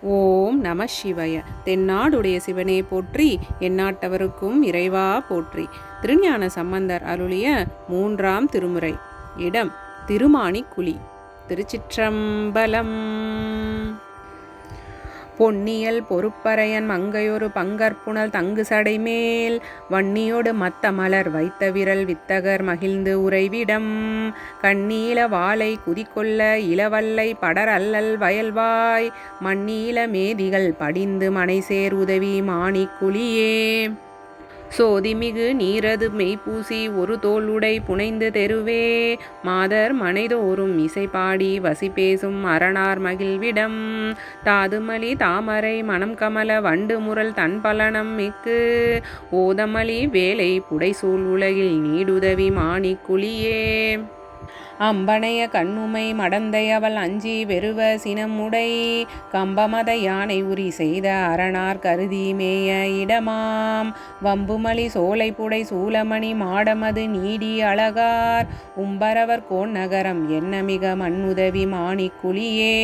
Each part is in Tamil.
ஓம் நம சிவாய. தென்னாடுடைய சிவனே போற்றி, எந்நாட்டவருக்கும் இறைவா போற்றி. திருஞான சம்பந்தர் அருளிய 3ஆம் திருமுறை. இடம் திருமாணிக்குழி. திருச்சிற்றம்பலம். பொன்னியல் பொறுப்பரையன் மங்கையொரு பங்கற்புணல் தங்கு சடைமேல் வன்னியோடு மத்த மலர் வைத்த விரல் வித்தகர் மகிழ்ந்து உறைவிடம் கண்ணீல வாளை குதிக்கொள்ள இளவல்லை படர் அல்லல் வயல்வாய் மண்ணீல மேதிகள் படிந்து மனைசேர் உதவி மாணிக்குழியே. சோதிமிகு நீரது மெய்ப்பூசி ஒரு தோளுடை புனைந்து தெருவே மாதர் மனைதோறும் இசைப்பாடி வசி பேசும் அரணார் மகிழ்விடம் தாதுமலி தாமரை மணம் கமல வண்டு முரல் தன் பலனம் மிக்கு ஓதமலி வேலை புடைசூழ் உலகில் நீடுதவி மாணிக்குழியே. அம்பனைய கண்ணுமை மடந்தையவள் அஞ்சி வெறுவ சினமுடை கம்பமத யானை உரி செய்த அரணார் கருதி மேய இடமாம் வம்புமலி சோலை புடை சூலமணி மாடமது நீடி அழகார் உம்பரவர் கோன் நகரம் என்ன மிக மண்ணுதவி மாணிக்குழியே.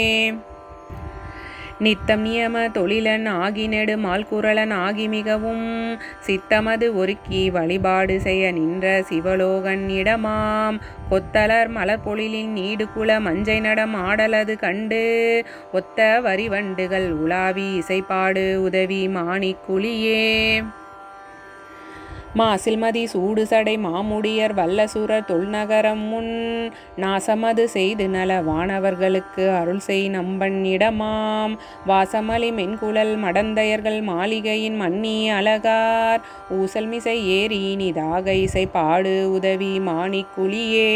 நித்தம் நியம தொழிலன் ஆகி நெடு மால்குரலன் ஆகி மிகவும் சித்தமது ஒருக்கி வழிபாடு செய்ய நின்ற சிவலோகன் இடமாம் கொத்தலர் மலர்பொழிலின் நீடுகுல மஞ்சை நடம் ஆடலது கண்டு ஒத்த வரிவண்டுகள் உலாவி இசைப்பாடு உதவி மாணிக்குழியே. மாசில்மதி சூடு சடை மாமுடியர் வல்லசுரர் தொல்நகரம் முன் நாசமது செய்து நல வானவர்களுக்கு அருள் செய் நம்பன் இடமாம் வாசமலி மென்குழல் மடந்தையர்கள் மாளிகையின் மன்னி அழகார் ஊசல்மிசை ஏறி இனிதாக இசை பாடு உதவி மாணிக்குழியே.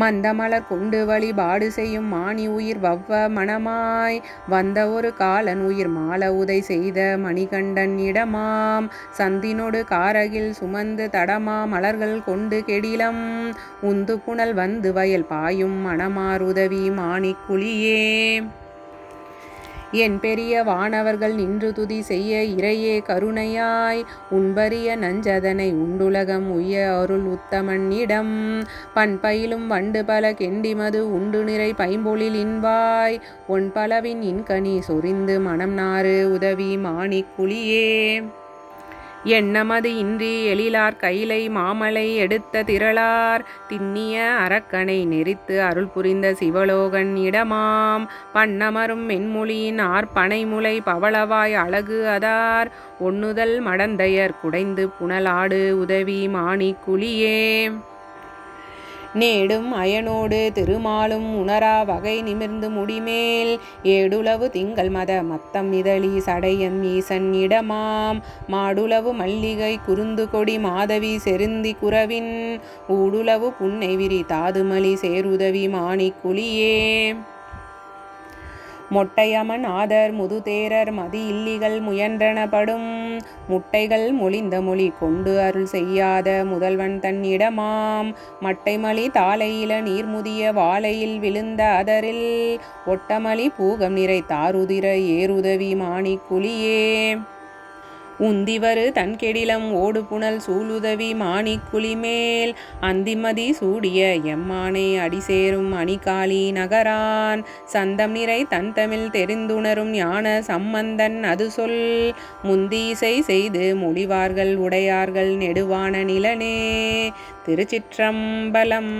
மந்தமலர் கொண்டு வழிபாடு செய்யும் மானி உயிர் வவ்வ மணமாய் வந்த ஒரு காலன் உயிர் மால உதை செய்த மணிகண்டன் இடமாம் சந்தினொடு காரகில் சுமந்து தடமா மலர்கள் கொண்டு கெடிலம் உந்து புனல் வந்து வயல் பாயும் மணமார் உதவி மாணிக்குழியே. என் பெரிய வானவர்கள் நின்று துதி செய்ய இறையே கருணையாய் உண்பரிய நஞ்சதனை உண்டுலகம் உய்ய அருள் உத்தமன் இடம் பண்பயிலும் வண்டு பல கெண்டிமது உண்டு நிறை பைம்பொழில் இன்வாய் ஒன் பலவின் இன்கனி சொரிந்து மனம் நாறு உதவி மாணிக்குழியே. எண்ணமது இன்றி எழிலார் கைலை மாமலை எடுத்த திரளார் திண்ணிய அரக்கனை நெறித்து அருள் புரிந்த சிவலோகன் இடமாம் பண்ணமரும் மென்மொழியின் ஆர்பனைமுலை பவளவாய் அழகு அதார் ஒண்ணுதல் மடந்தையர் குடைந்து புனலாடு உதவி மாணிக்குழியே. நேடும் அயனோடு திருமாலும் உணரா வகை நிமிர்ந்து முடிமேல் ஏடுளவு திங்கள் மத மத்தம் இதழி சடையம் ஈசன் இடமாம் மாடுளவு மல்லிகை குருந்து கொடி மாதவி செருந்தி குரவின் ஊடுளவு புன்னை விரி தாதுமலி சேருதவி மாணிக்குழியே. மொட்டையமன் ஆதர் முதுதேரர் மதி இல்லிகள் முயன்றனப்படும் முட்டைகள் மொழிந்த மொழி கொண்டு அருள் செய்யாத முதல்வன் தன் இடமாம் மட்டைமலி தாளையில நீர்முதிய வாழையில் விழுந்த அதரில் ஒட்டமலி பூகம் நிறை தாருதிர ஏறுதவி மாணிக்குழியே. உந்திவரு தன் கெடிலம் ஓடு புனல் சூழுதவி மாணிக்குழி மேல் அந்திமதி சூடிய எம்மானை அடிசேரும் அணிகாலி நகரான் சந்தம் நிறை தன் தமிழ் தெரிந்துணரும் ஞான சம்பந்தன் அது சொல் முந்தீசை செய்து மொழிவார்கள் உடையார்கள் நெடுவான நிலனே. திருச்சிற்றம்பலம்.